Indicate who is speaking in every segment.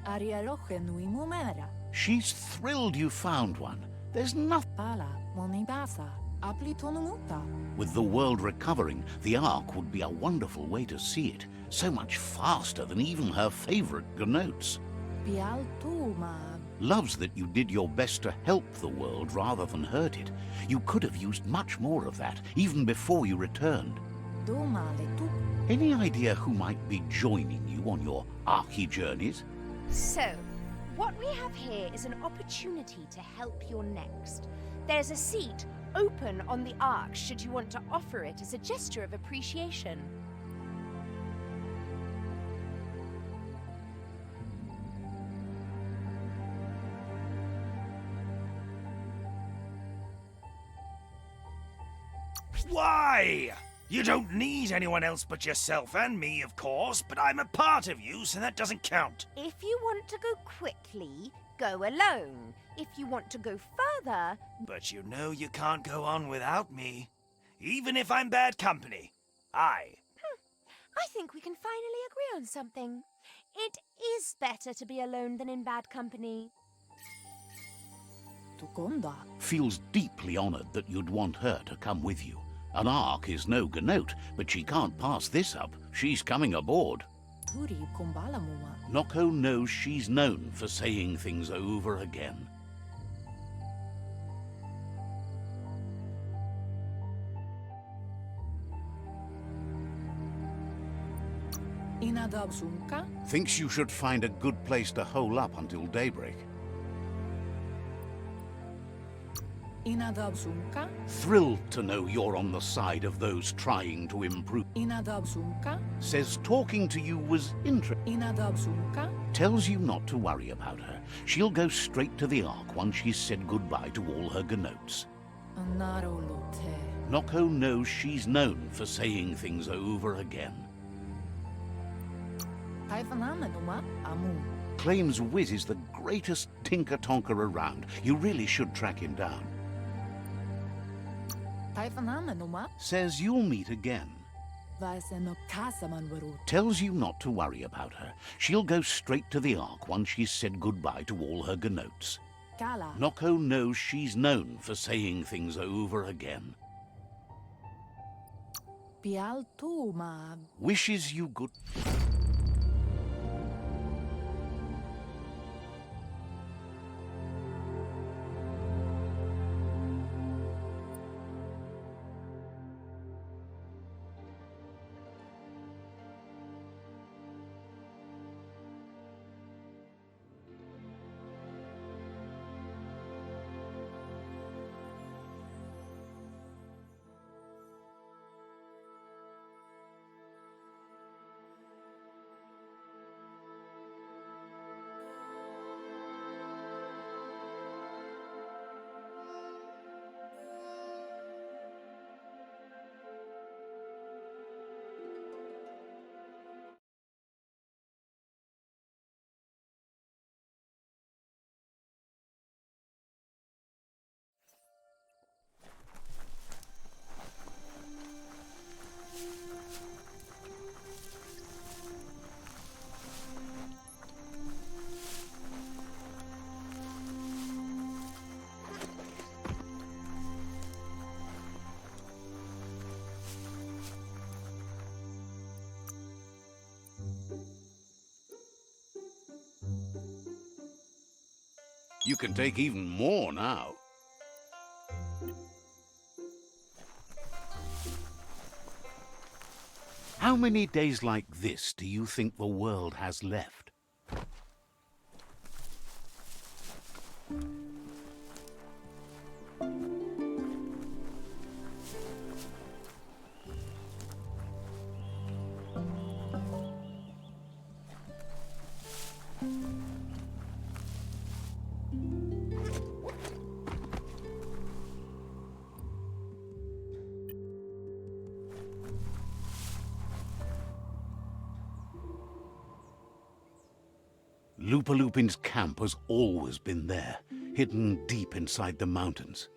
Speaker 1: Arialoche nui mumera.
Speaker 2: She's thrilled you found one. There's nothing.
Speaker 1: Pala, monibasa, aplitonumuta.
Speaker 2: With the world recovering, the Ark would be a wonderful way to see it. So much faster than even her favorite gnotes.
Speaker 1: Bialtuma.
Speaker 2: Loves that you did your best to help the world rather than hurt it. You could have used much more of that, even before you returned.
Speaker 1: Domale tu.
Speaker 2: Any idea who might be joining you on your Arky journeys?
Speaker 3: So, what we have here is an opportunity to help your next. There's a seat open on the Ark should you want to offer it as a gesture of appreciation.
Speaker 4: Why? You don't need anyone else but yourself and me, of course, but I'm a part of you, so that doesn't count.
Speaker 3: If you want to go quickly, go alone. If you want to go further...
Speaker 4: But you know you can't go on without me. Even if I'm bad company. I
Speaker 3: think we can finally agree on something. It is better to be alone than in bad company.
Speaker 1: Tukonda.
Speaker 2: Feels deeply honored that you'd want her to come with you. An Ark is no gnote, but she can't pass this up. She's coming aboard.
Speaker 1: Turi kumbalamuma.
Speaker 2: Noko knows she's known for saying things over again.
Speaker 1: Inadabsunka.
Speaker 2: Thinks you should find a good place to hole up until daybreak.
Speaker 1: Inadabsunka.
Speaker 2: Thrilled to know you're on the side of those trying to improve.
Speaker 1: Inadabsunka.
Speaker 2: Says talking to you was interesting.
Speaker 1: Inadabsunka.
Speaker 2: Tells you not to worry about her. She'll go straight to the Ark once she's said goodbye to all her gnotes.
Speaker 1: Narolote.
Speaker 2: Noko knows she's known for saying things over again.
Speaker 1: Taifanamenuma amu.
Speaker 2: Claims Wiz is the greatest tinker-tonker around. You really should track him down.
Speaker 1: Taifanamenuma.
Speaker 2: Says you'll meet again.
Speaker 1: Vaiseno kasamanwaru.
Speaker 2: Tells you not to worry about her. She'll go straight to the Ark once she's said goodbye to all her gnotes.
Speaker 1: Kala.
Speaker 2: Noko knows she's known for saying things over again.
Speaker 1: Bialtuma.
Speaker 2: Wishes you good... You can take even more now. How many days like this do you think the world has left? Lupa Lupin's camp has always been there, hidden deep inside the mountains.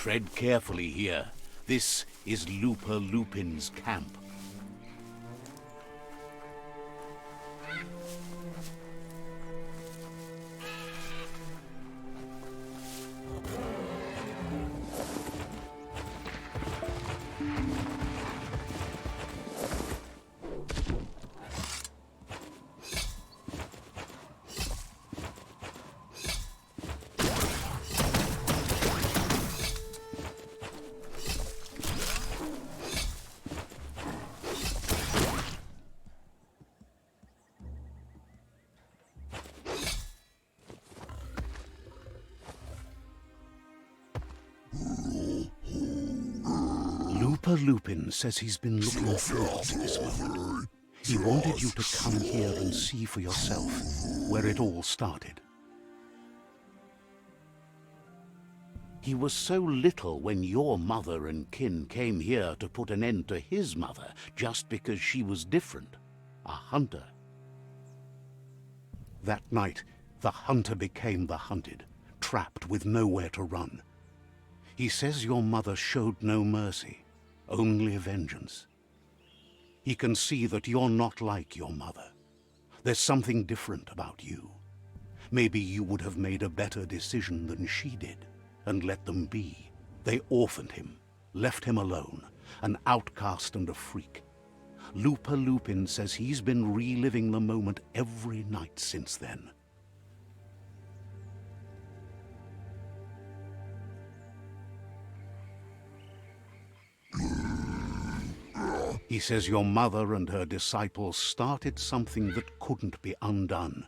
Speaker 2: Tread carefully here. This is Lupa Lupin's camp. Lupa Lupin says he's been looking forward to this moment. He wanted you to come here and see for yourself where it all started. He was so little when your mother and kin came here to put an end to his mother just because she was different, a hunter. That night, the hunter became the hunted, trapped with nowhere to run. He says your mother showed no mercy, only vengeance. He can see that you're not like your mother. There's something different about you. Maybe you would have made a better decision than she did, and let them be. They orphaned him, left him alone, an outcast and a freak. Lupa Lupin says he's been reliving the moment every night since then. He says your mother and her disciples started something that couldn't be undone.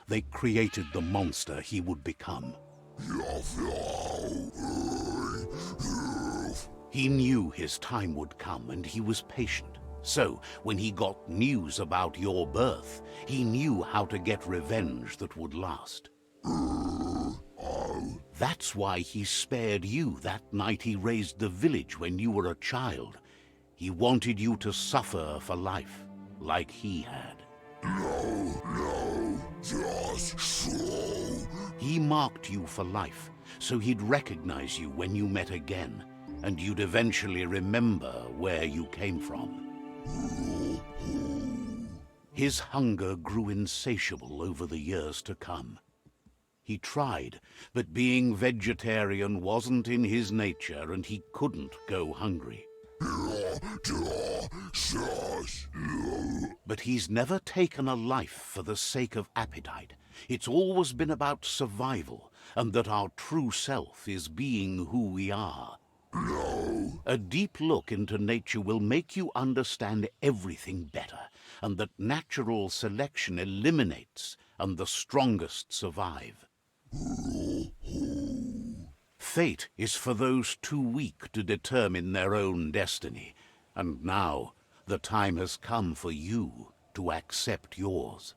Speaker 2: They created the monster he would become. He knew his time would come, and he was patient. So, when he got news about your birth, he knew how to get revenge that would last. That's why he spared you that night he raised the village when you were a child. He wanted you to suffer for life, like he had. No, just so. He marked you for life, so he'd recognize you when you met again, and you'd eventually remember where you came from. His hunger grew insatiable over the years to come. He tried, but being vegetarian wasn't in his nature, and he couldn't go hungry. But he's never taken a life for the sake of appetite. It's always been about survival, and that our true self is being who we are. No. A deep look into nature will make you understand everything better, and that natural selection eliminates, and the strongest survive. Fate is for those too weak to determine their own destiny, and now the time has come for you to accept yours.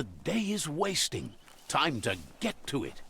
Speaker 2: The day is wasting. Time to get to it.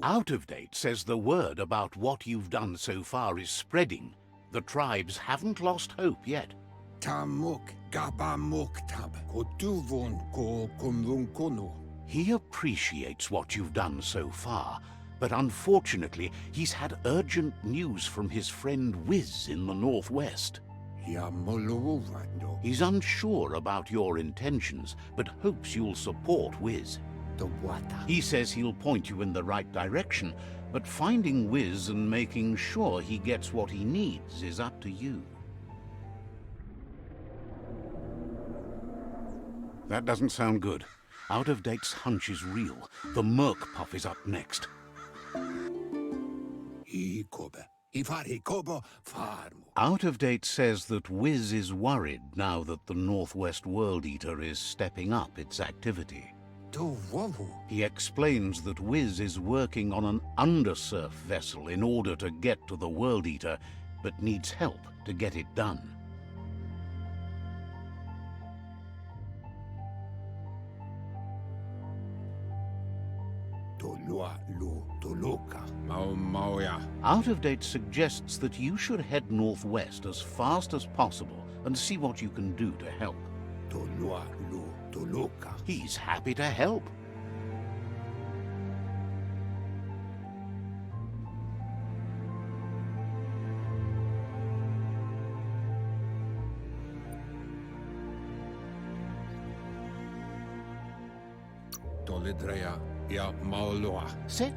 Speaker 2: Out of Date says the word about what you've done so far is spreading. The tribes haven't lost hope yet. He appreciates what you've done so far, but unfortunately he's had urgent news from his friend Wiz in the northwest. He's unsure about your intentions, but hopes you'll support Wiz. He says he'll point you in the right direction, but finding Wiz and making sure he gets what he needs is up to you. That doesn't sound good. Out of Date's hunch is real. The Merc Puff is up next. Out of Date says that Wiz is worried now that the Northwest World Eater is stepping up its activity. He explains that Wiz is working on an undersurf vessel in order to get to the World Eater, but needs help to get it done. Out of Date suggests that you should head northwest as fast as possible and see what you can do to help. He's happy to help. Sit.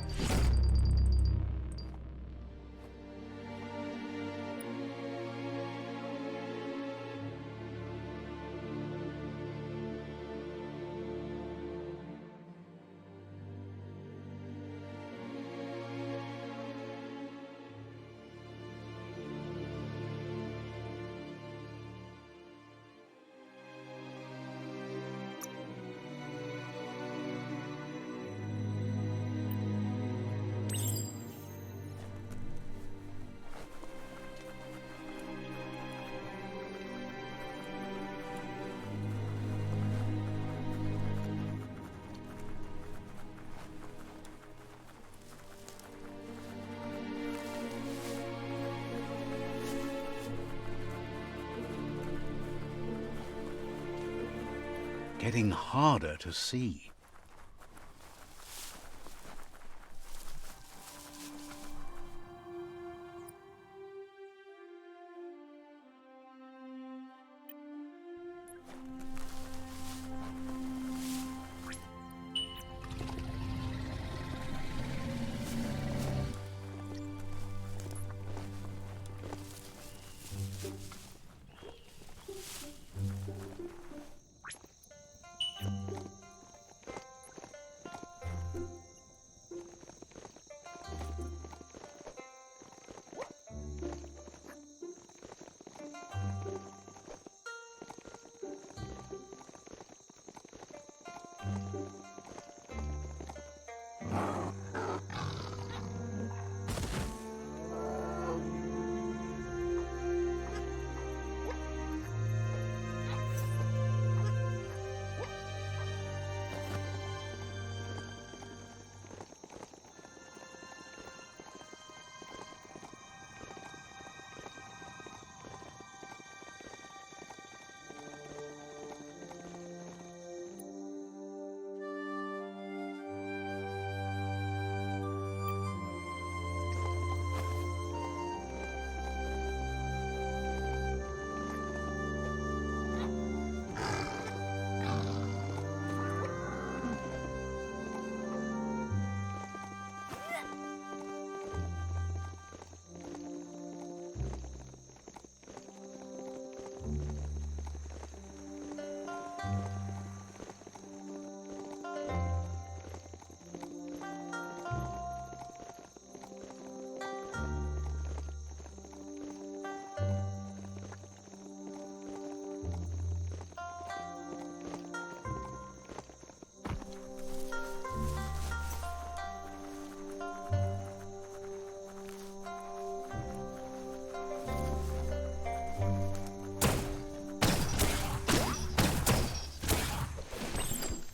Speaker 2: Getting harder to see.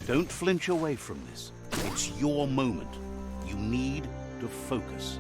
Speaker 2: Don't flinch away from this. It's your moment. You need to focus.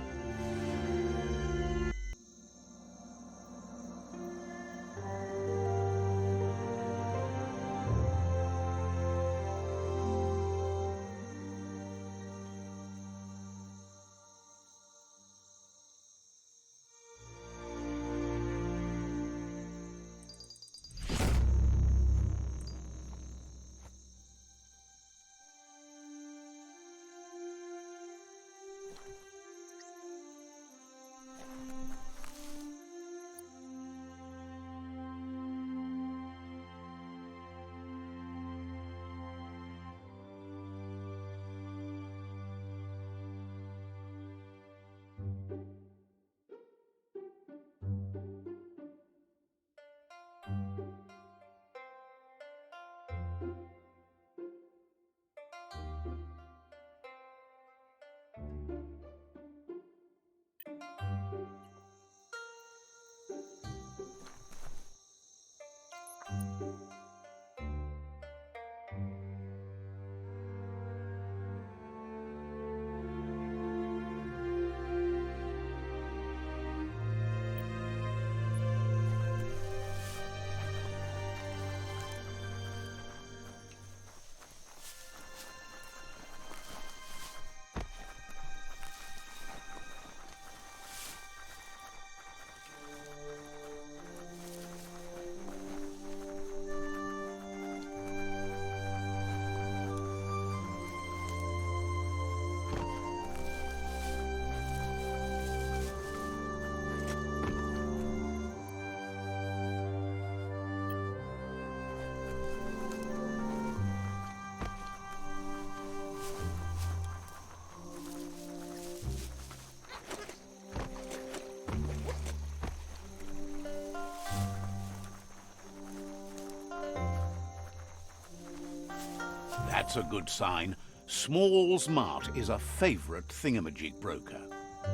Speaker 2: That's a good sign. Small's Mart is a favorite thingamajig broker.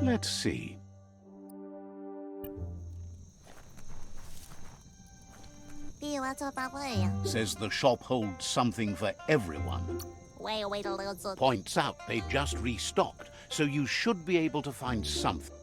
Speaker 2: Let's see. Says the shop holds something for everyone. Points out they just restocked, so you should be able to find something.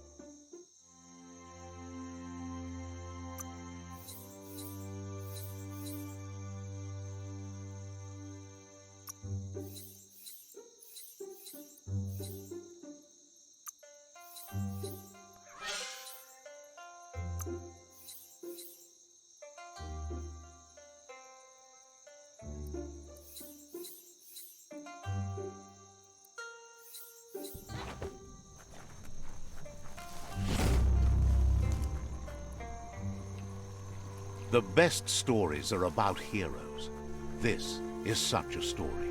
Speaker 2: The best stories are about heroes. This is such a story.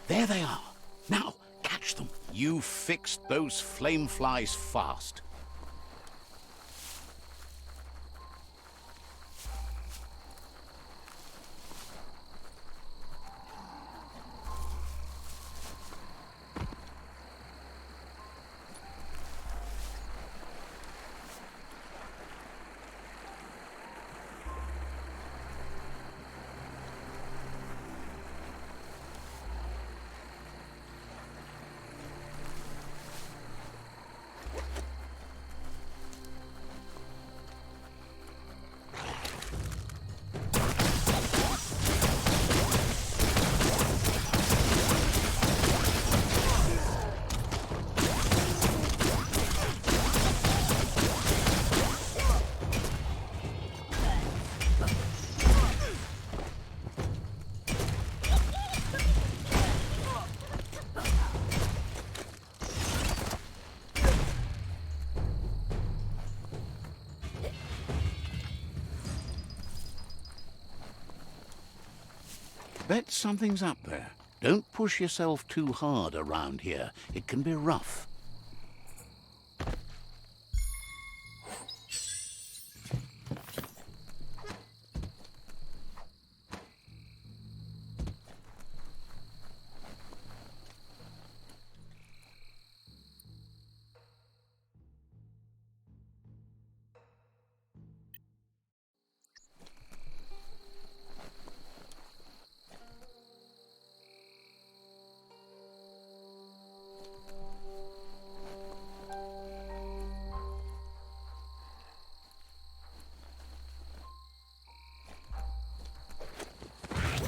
Speaker 2: There they are. Now, catch them. You fixed those flame flies fast. Bet something's up there. Don't push yourself too hard around here. It can be rough.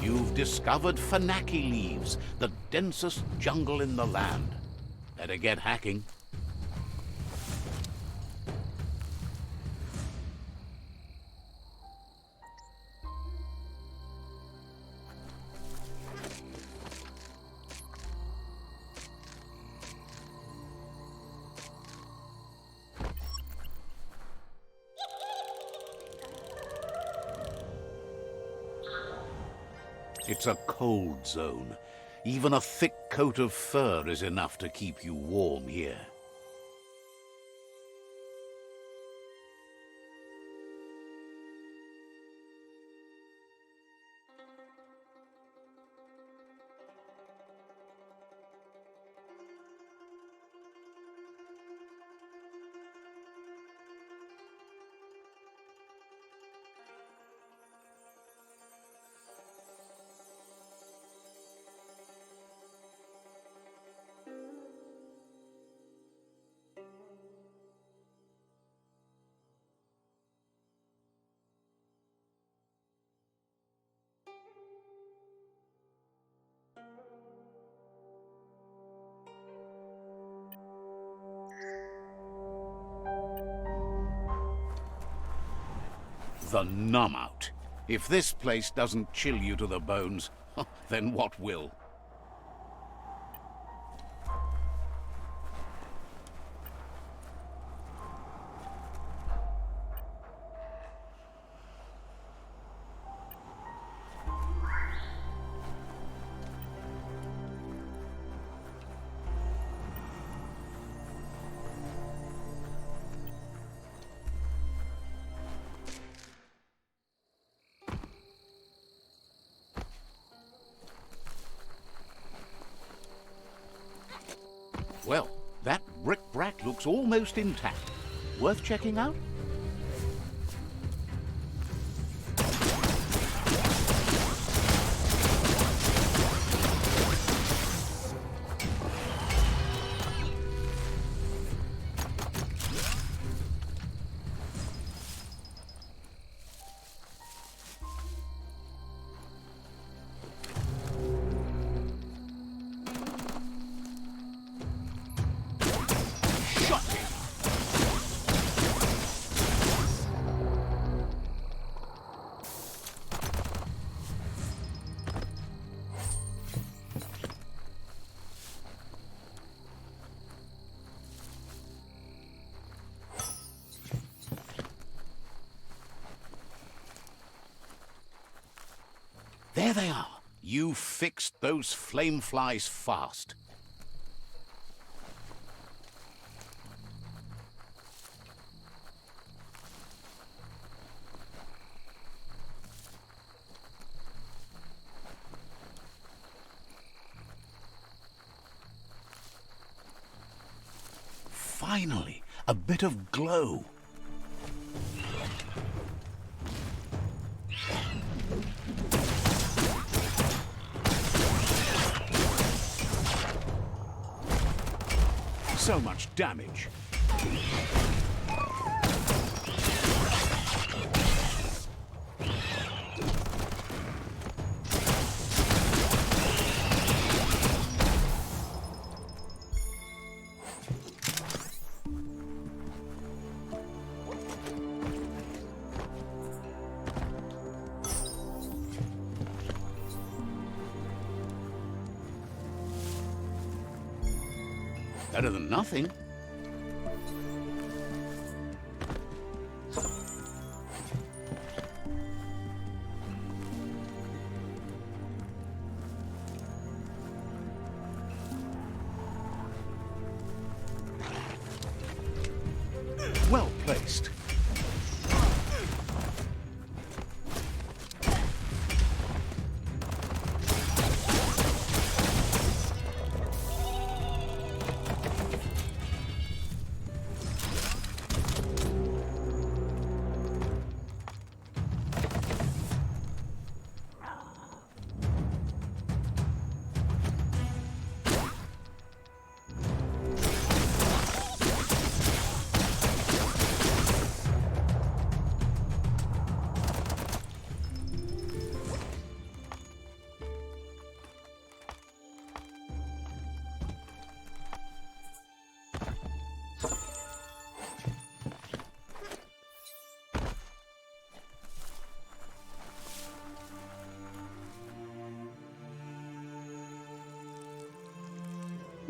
Speaker 2: You've discovered Fanaki leaves, the densest jungle in the land. Better get hacking. It's a cold zone. Even a thick coat of fur is enough to keep you warm here. The numb-out. If this place doesn't chill you to the bones, then what will? Well, that brick-brack looks almost intact. Worth checking out? There they are. You fixed those flame flies fast. Finally, a bit of glow. So much damage. Better than nothing. waste.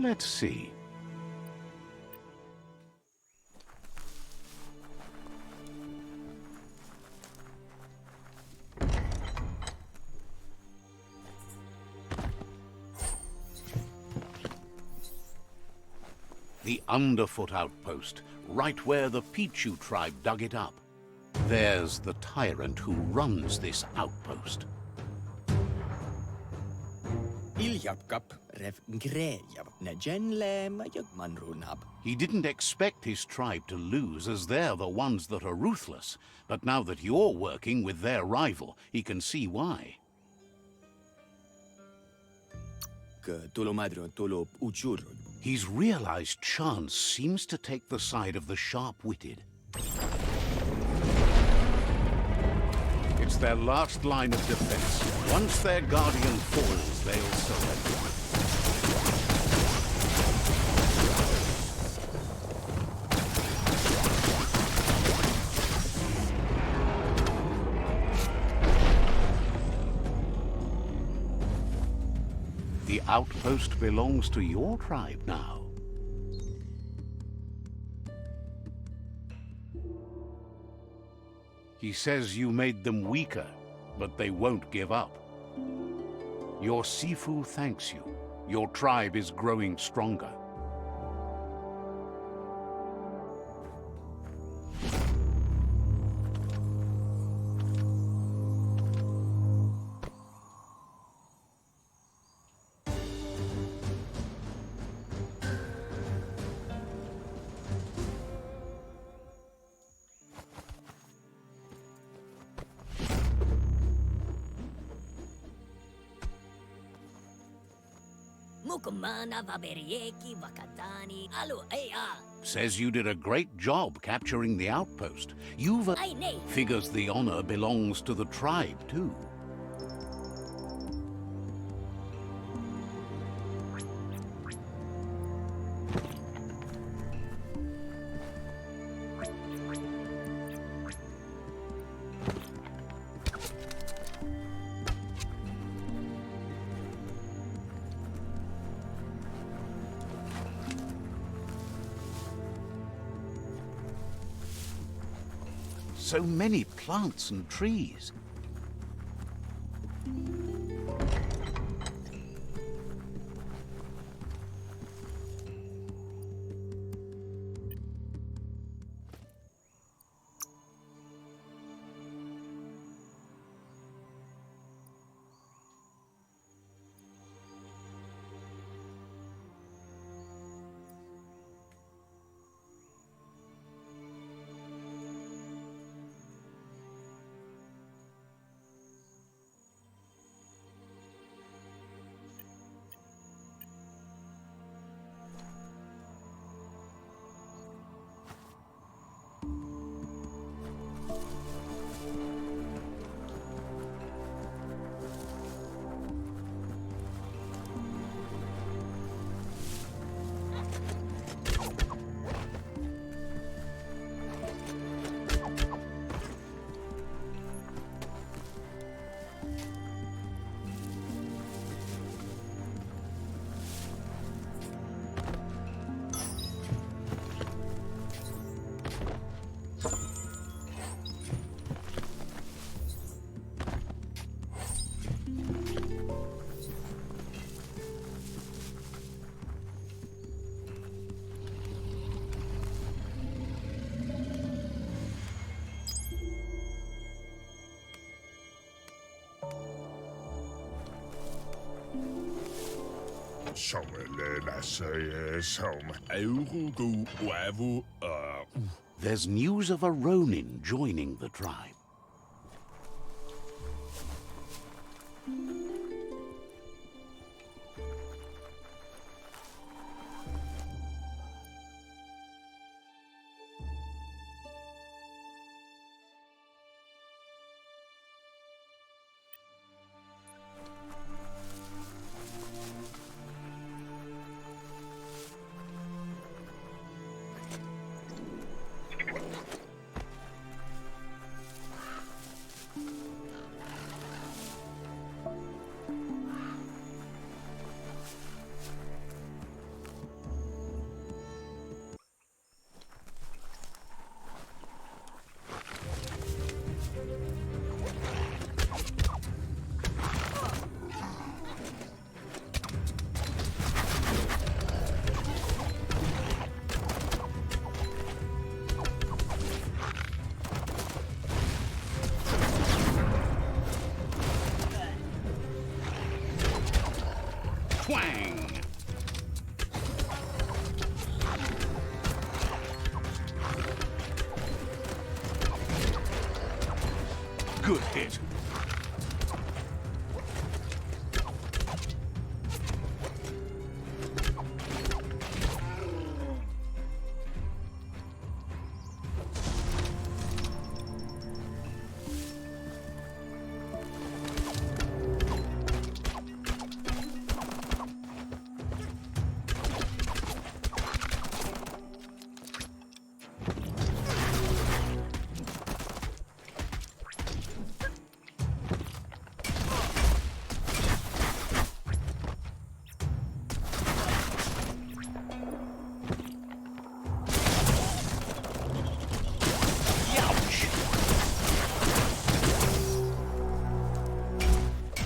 Speaker 2: Let's see. The Underfoot outpost, right where the Pichu tribe dug it up. There's the tyrant who runs this outpost. He didn't expect his tribe to lose, as they're the ones that are ruthless. But now that you're working with their rival, he can see why. He's realized chance seems to take the side of the sharp-witted. It's their last line of defense. Once their guardian falls, they'll surrender. The outpost belongs to your tribe now. He says you made them weaker, but they won't give up. Your Sifu thanks you. Your tribe is growing stronger. Says you did a great job capturing the outpost. Figures the honor belongs to the tribe, too. So many plants and trees. There's news of a Ronin joining the tribe. Twang! Good hit.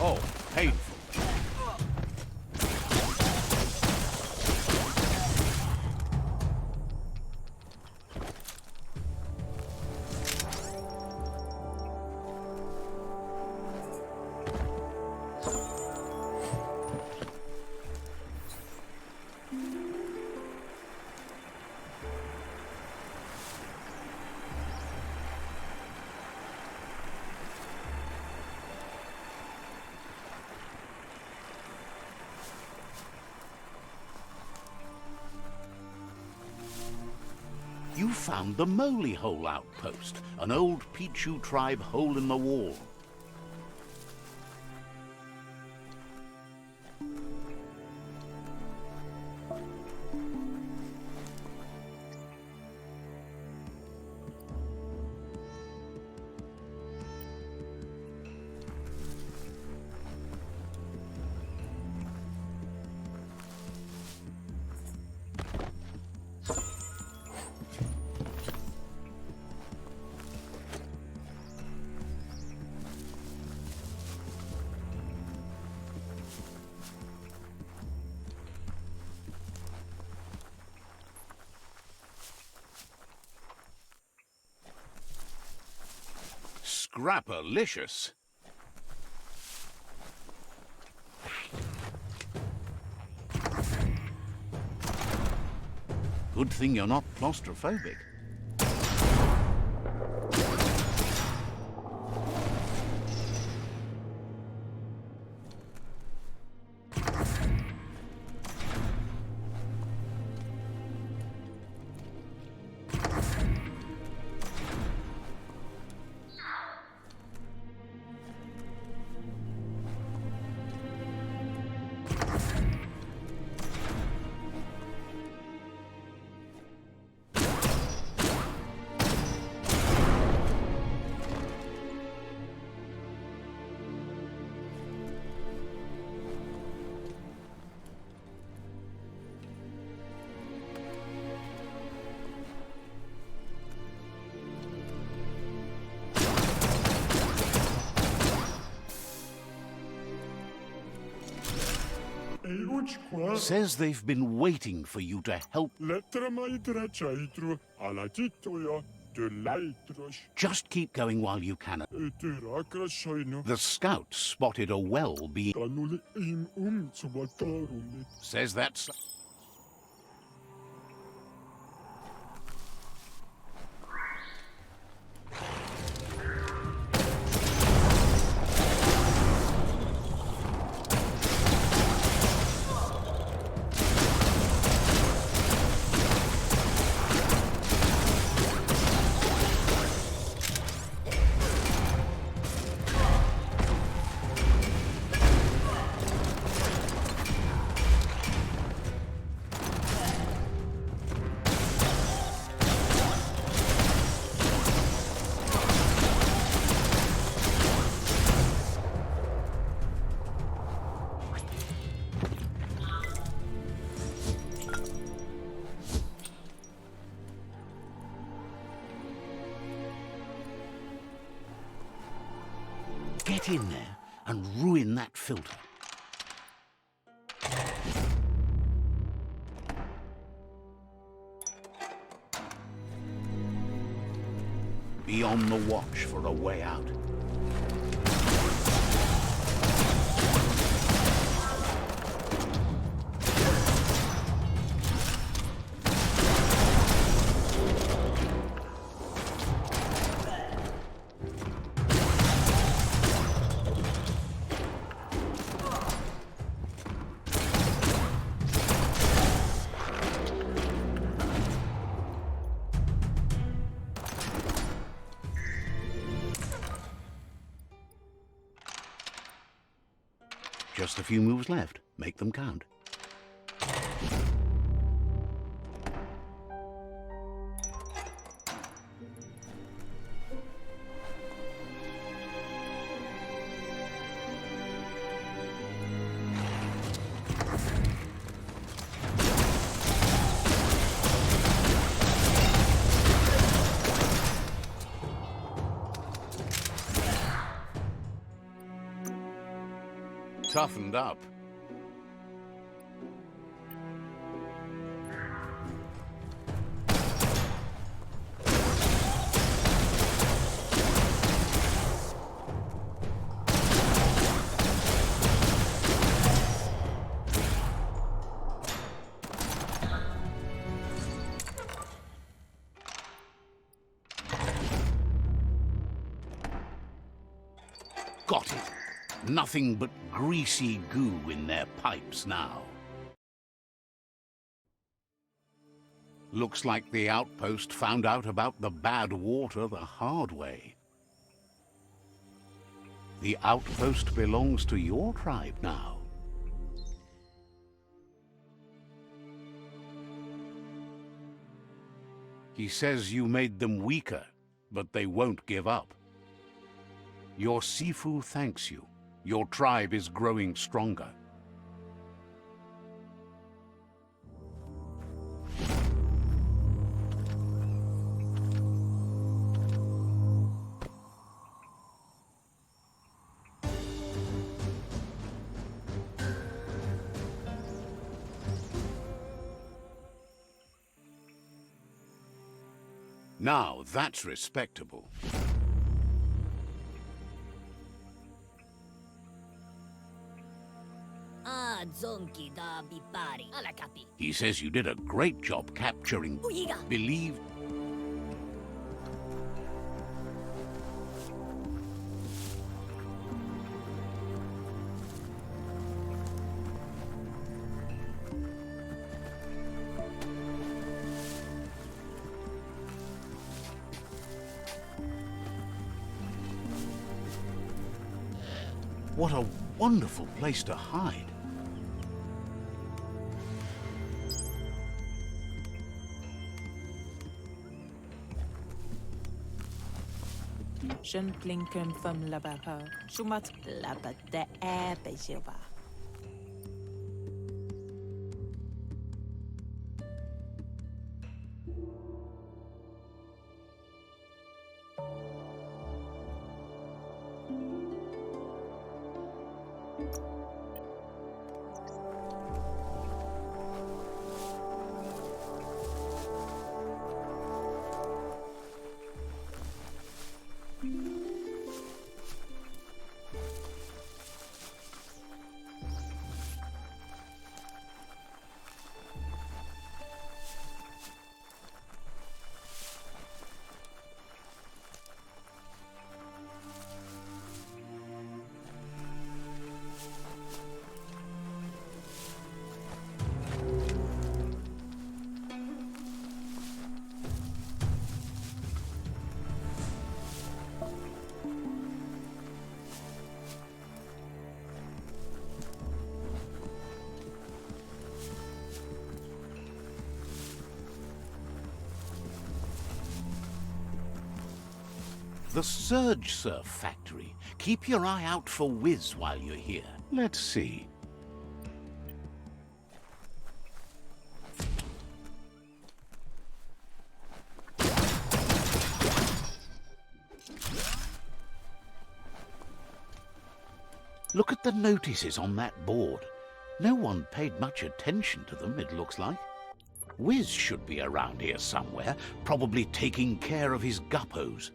Speaker 2: Oh, painful. You found the Moly Hole outpost, an old Pichu tribe hole in the wall. Scrapalicious. Good thing you're not claustrophobic. Says they've been waiting for you to help. Just keep going while you can. The scouts spotted a well being... Says that's... Get in there and ruin that filter. Be on the watch for a way out. Just a few moves left. Make them count. Toughened up. Got it. Nothing but greasy goo in their pipes now. Looks like the outpost found out about the bad water the hard way. The outpost belongs to your tribe now. He says you made them weaker, but they won't give up. Your Sifu thanks you. Your tribe is growing stronger. Now that's respectable. He says you did a great job capturing... Believe... What a wonderful place to hide.
Speaker 1: Jeune blinken from la vapeur. Shumat la de air bejiva.
Speaker 2: The Surge Surf Factory. Keep your eye out for Wiz while you're here. Let's see. Look at the notices on that board. No one paid much attention to them, it looks like. Wiz should be around here somewhere, probably taking care of his guppos.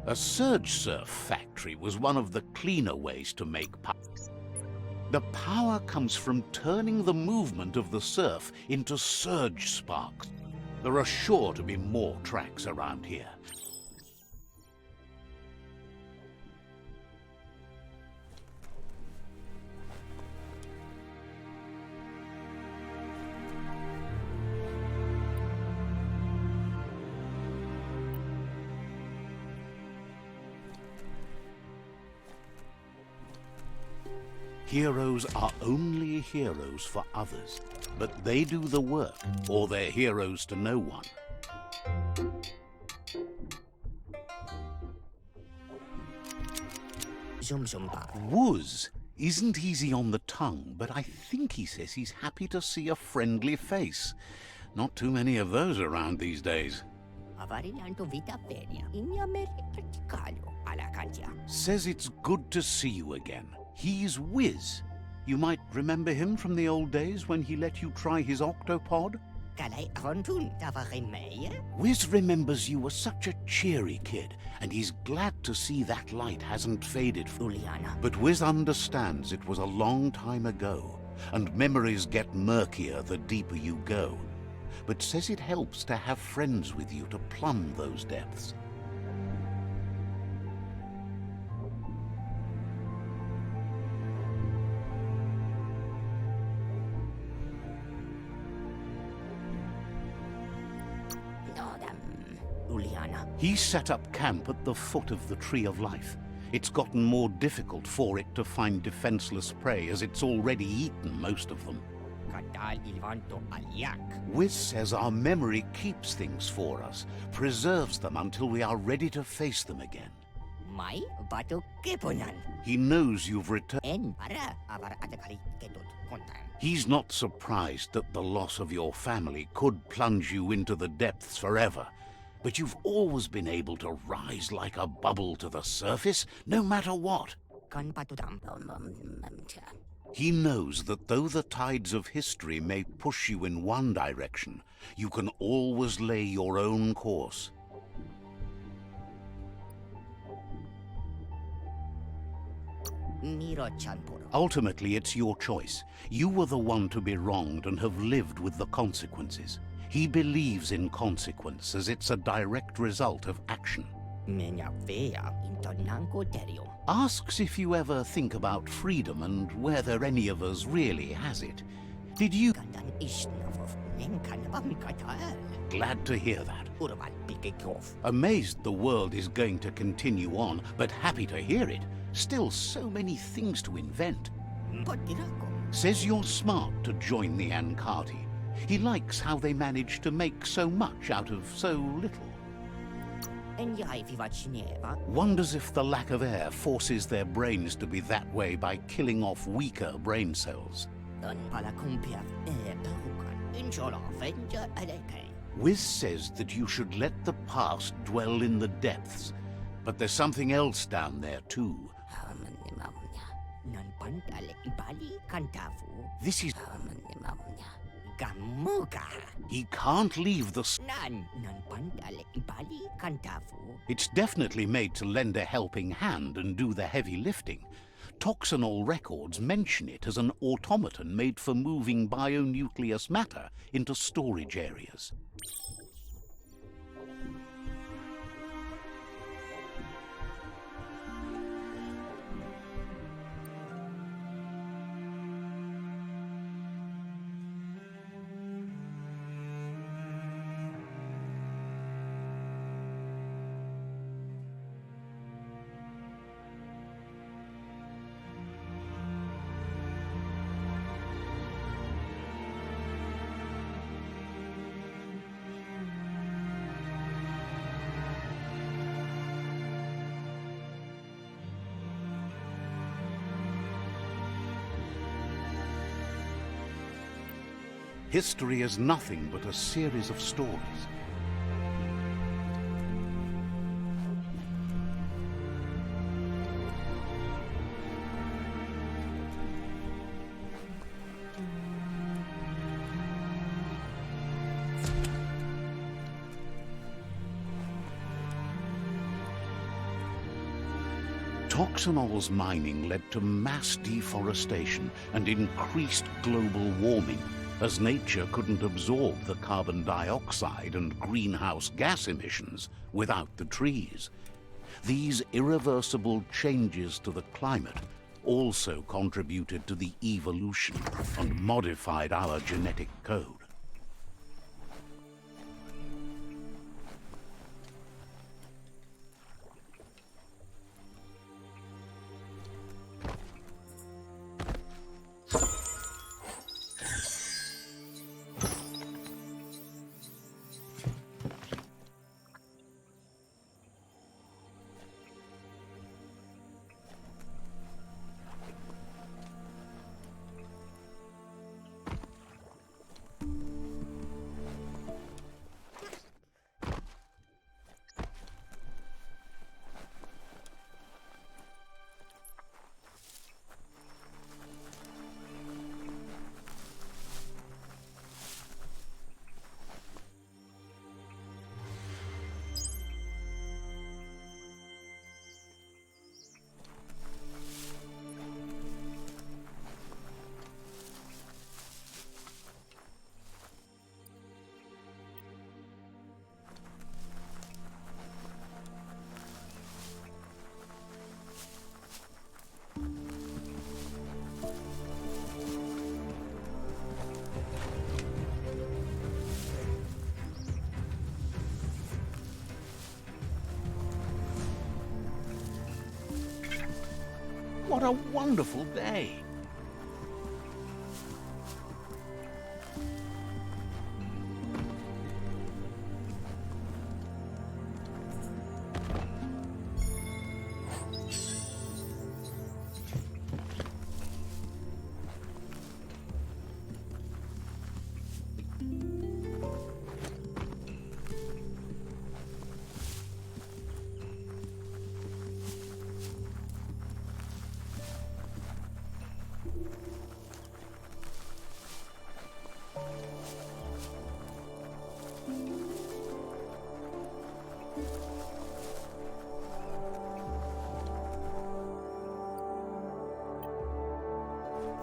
Speaker 2: A Surge Surf Factory was one of the cleaner ways to make power. The power comes from turning the movement of the surf into surge sparks. There are sure to be more tracks around here. Heroes are only heroes for others, but they do the work, or they're heroes to no one. Wooz isn't easy on the tongue, but I think he says he's happy to see a friendly face. Not too many of those around these days. Says it's good to see you again. He's Wiz. You might remember him from the old days when he let you try his octopod? Wiz remembers you were such a cheery kid, and he's glad to see that light hasn't faded. But Wiz understands it was a long time ago, and memories get murkier the deeper you go. But says it helps to have friends with you to plumb those depths. He set up camp at the foot of the Tree of Life. It's gotten more difficult for it to find defenseless prey, as it's already eaten most of them. Wiz says our memory keeps things for us, preserves them until we are ready to face them again. He knows you've returned. He's not surprised that the loss of your family could plunge you into the depths forever. But you've always been able to rise like a bubble to the surface, no matter what. He knows that though the tides of history may push you in one direction, you can always lay your own course. Ultimately, it's your choice. You were the one to be wronged and have lived with the consequences. He believes in consequence as it's a direct result of action. Asks if you ever think about freedom and whether any of us really has it. Did you? Glad to hear that. Amazed the world is going to continue on, but happy to hear it. Still so many things to invent. Says you're smart to join the Ankati. He likes how they manage to make so much out of so little. Wonders if the lack of air forces their brains to be that way by killing off weaker brain cells. Wiz says that you should let the past dwell in the depths, but there's something else down there too. This is... He can't leave the... It's definitely made to lend a helping hand and do the heavy lifting. Toxinol records mention it as an automaton made for moving bionucleus matter into storage areas. History is nothing but a series of stories. Toxanol's mining led to mass deforestation and increased global warming, as nature couldn't absorb the carbon dioxide and greenhouse gas emissions without the trees. These irreversible changes to the climate also contributed to the evolution and modified our genetic code. What a wonderful day!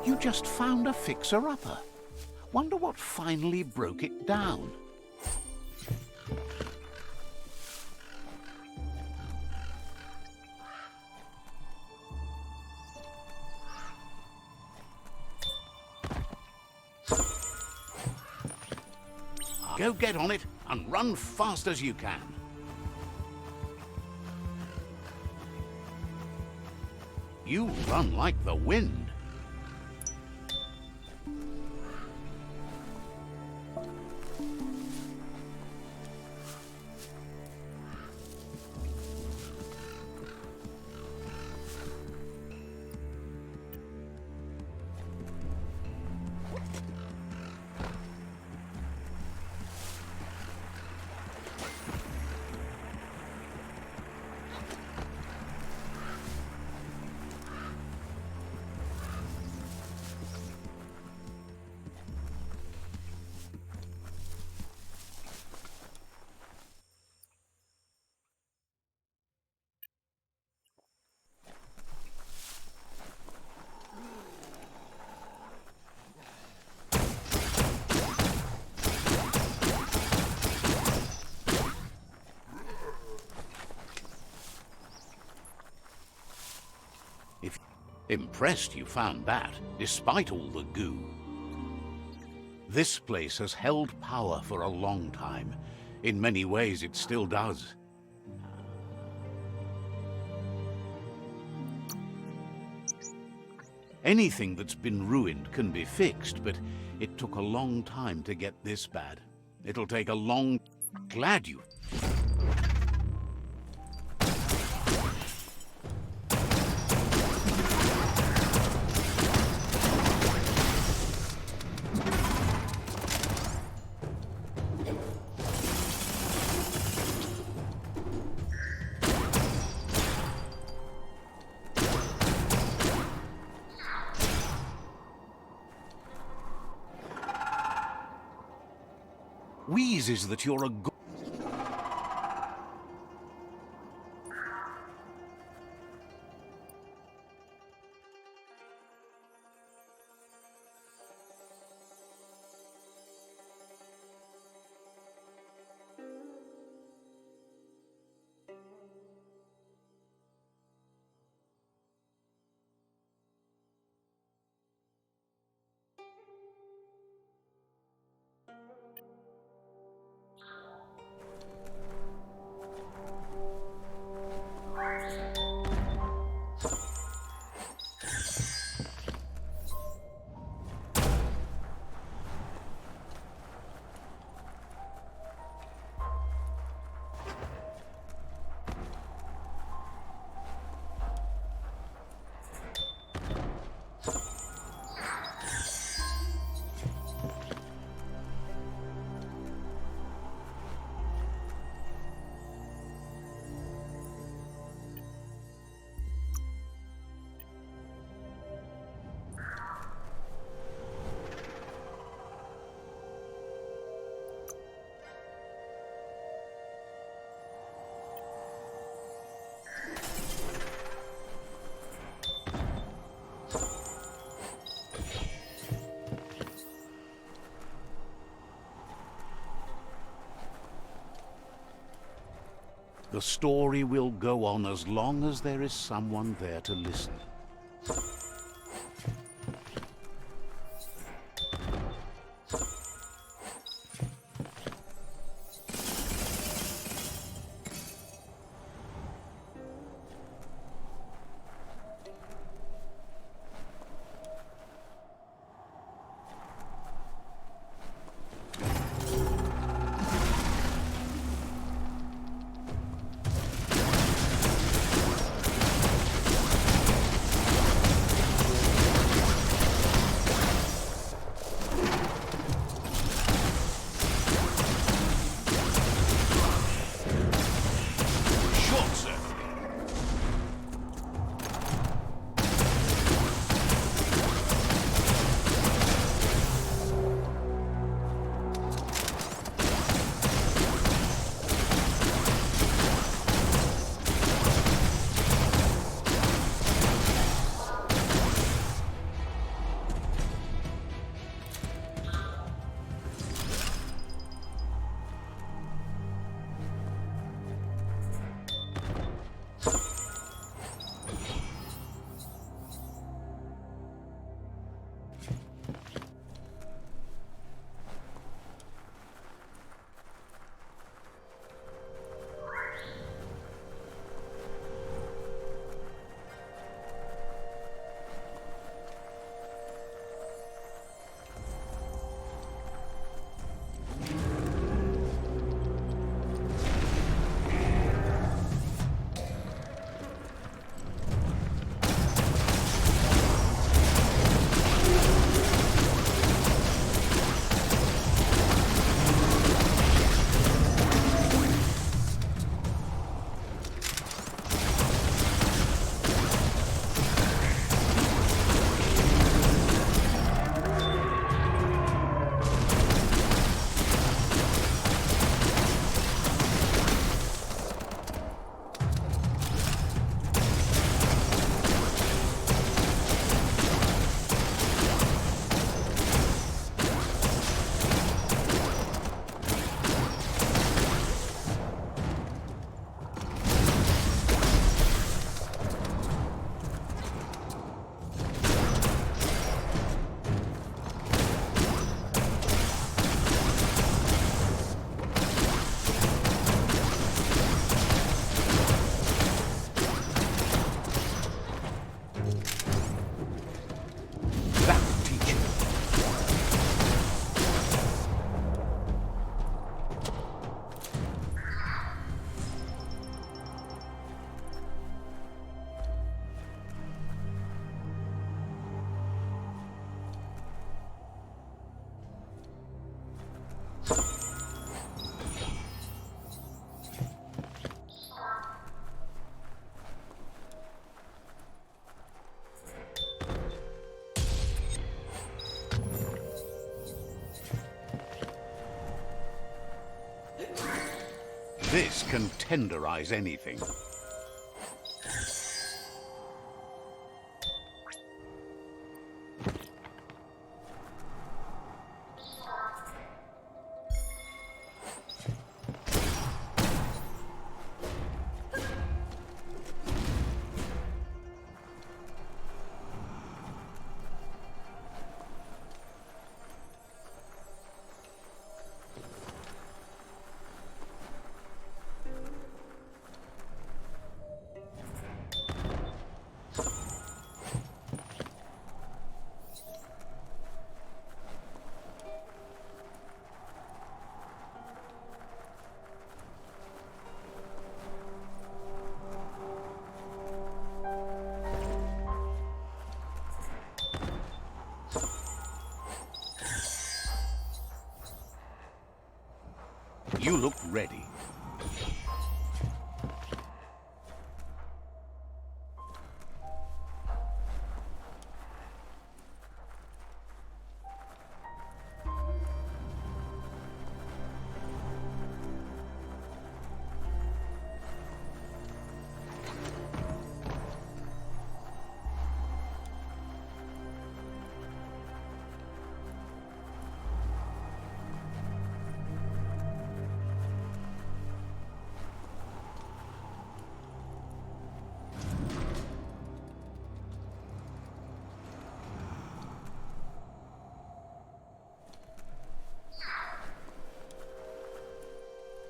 Speaker 2: You just found a fixer-upper. Wonder what finally broke it down. Go get on it and run fast as you can. You run like the wind. Impressed you found that, despite all the goo. This place has held power for a long time. In many ways, it still does. Anything that's been ruined can be fixed, but it took a long time to get this bad. It'll take a long... Glad you... wheezes that you're a good... The story will go on as long as there is someone there to listen. This can tenderize anything. You look ready.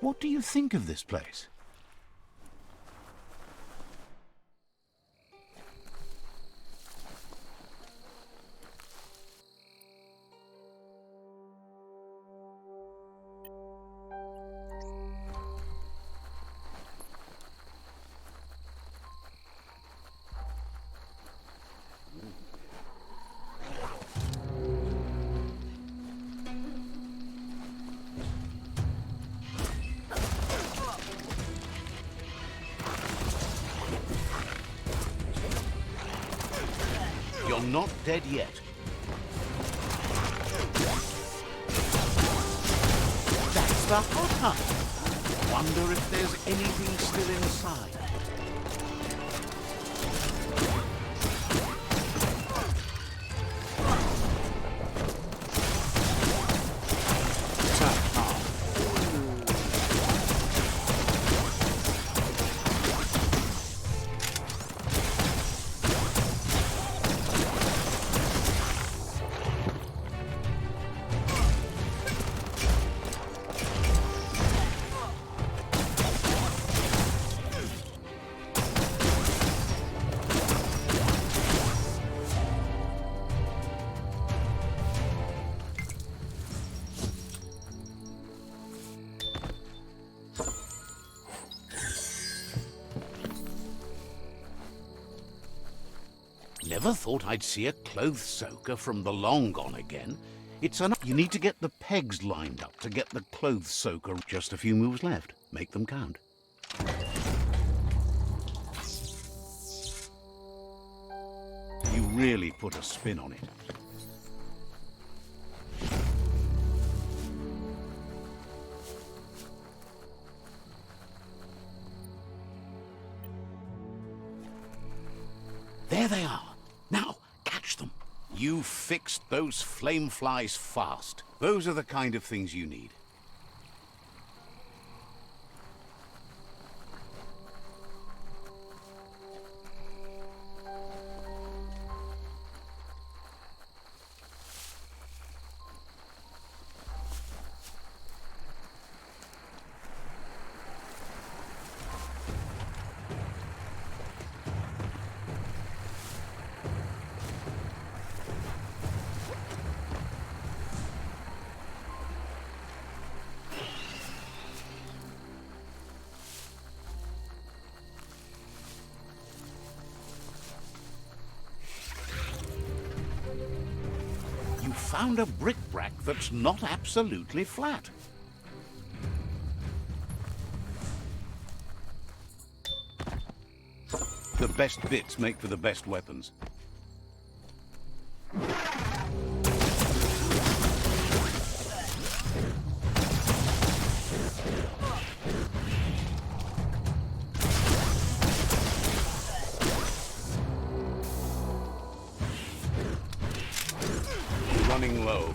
Speaker 2: What do you think of this place? You're not dead yet. That's the hot hut. Wonder if there's anything still inside. Never thought I'd see a clothes soaker from the long gone again. It's enough. You need to get the pegs lined up to get the clothes soaker. Just a few moves left. Make them count. You really put a spin on it. There they are. Now, catch them. You fixed those flame flies fast. Those are the kind of things you need. Found a bric-brac that's not absolutely flat. The best bits make for the best weapons. running low.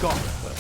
Speaker 2: Got her.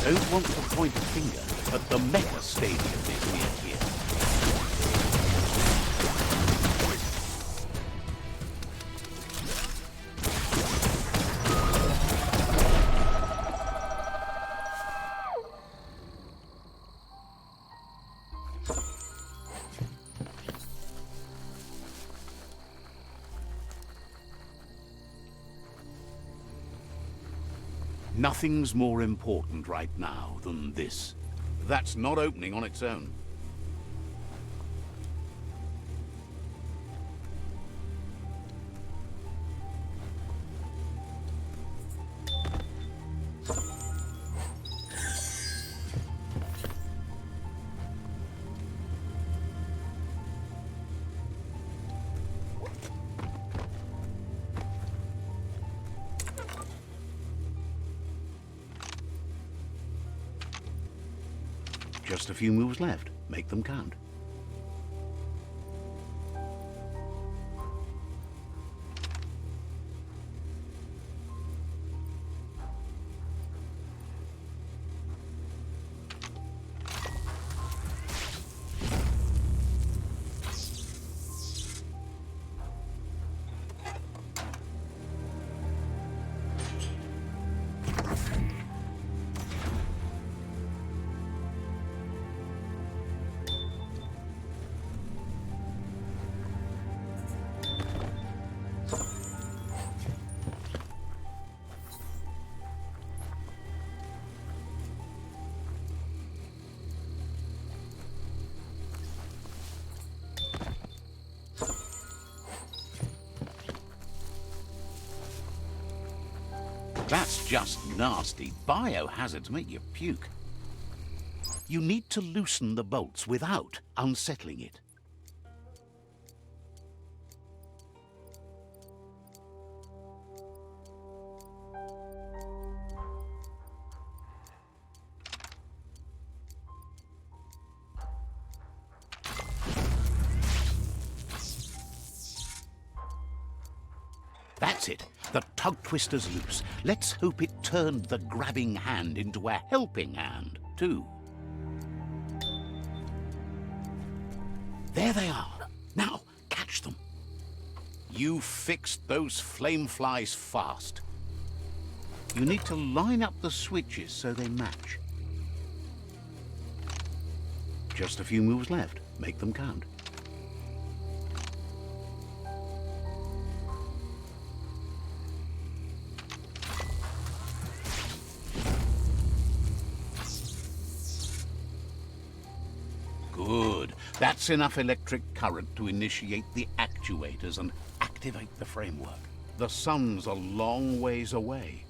Speaker 2: Don't want to point a finger, but the Mecha Stadium is near here. Nothing's more important right now than this. That's not opening on its own. Just a few moves left. Make them count. That's just nasty. Biohazards make you puke. You need to loosen the bolts without unsettling it. That's it. The tug twister's loose. Let's hope it turned the grabbing hand into a helping hand, too. There they are. Now, catch them. You fixed those flame flies fast. You need to line up the switches so they match. Just a few moves left. Make them count. Good. That's enough electric current to initiate the actuators and activate the framework. The sun's a long ways away.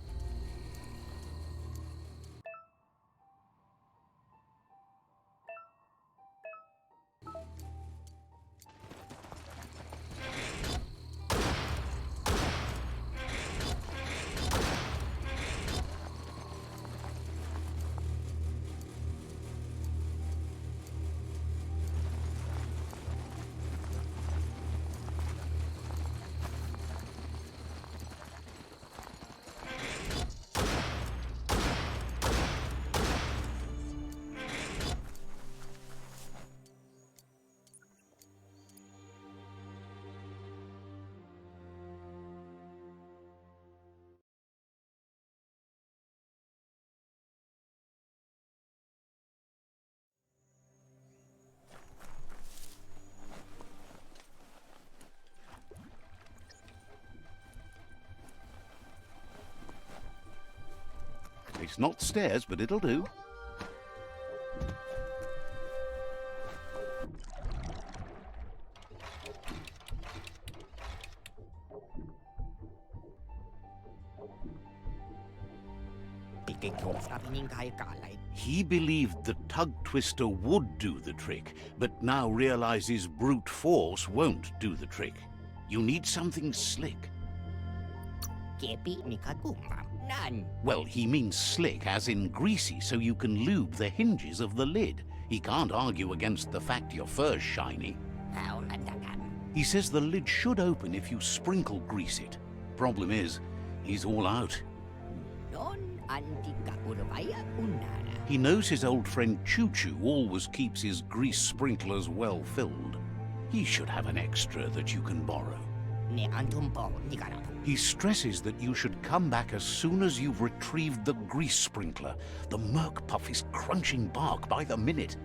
Speaker 2: It's not stairs, but it'll do. He believed the tug twister would do the trick, but now realizes brute force won't do the trick. You need something slick. Well, he means slick as in greasy, so you can lube the hinges of the lid. He can't argue against the fact your fur's shiny. He says the lid should open if you sprinkle grease it. Problem is, he's all out. He knows his old friend Choo-Choo always keeps his grease sprinklers well filled. He should have an extra that you can borrow. He stresses that you should come back as soon as you've retrieved the grease sprinkler. The Merc Puff is crunching bark by the minute.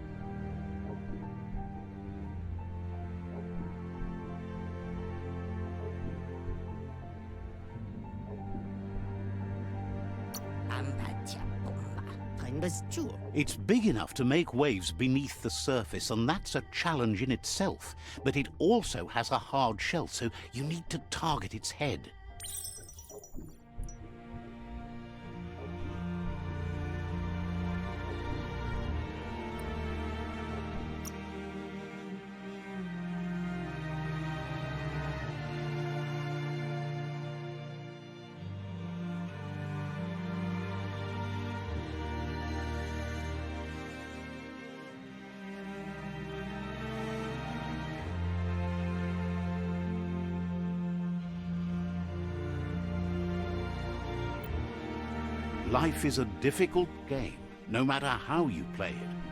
Speaker 2: It's big enough to make waves beneath the surface, and that's a challenge in itself. But it also has a hard shell, so you need to target its head. Life is a difficult game, no matter how you play it.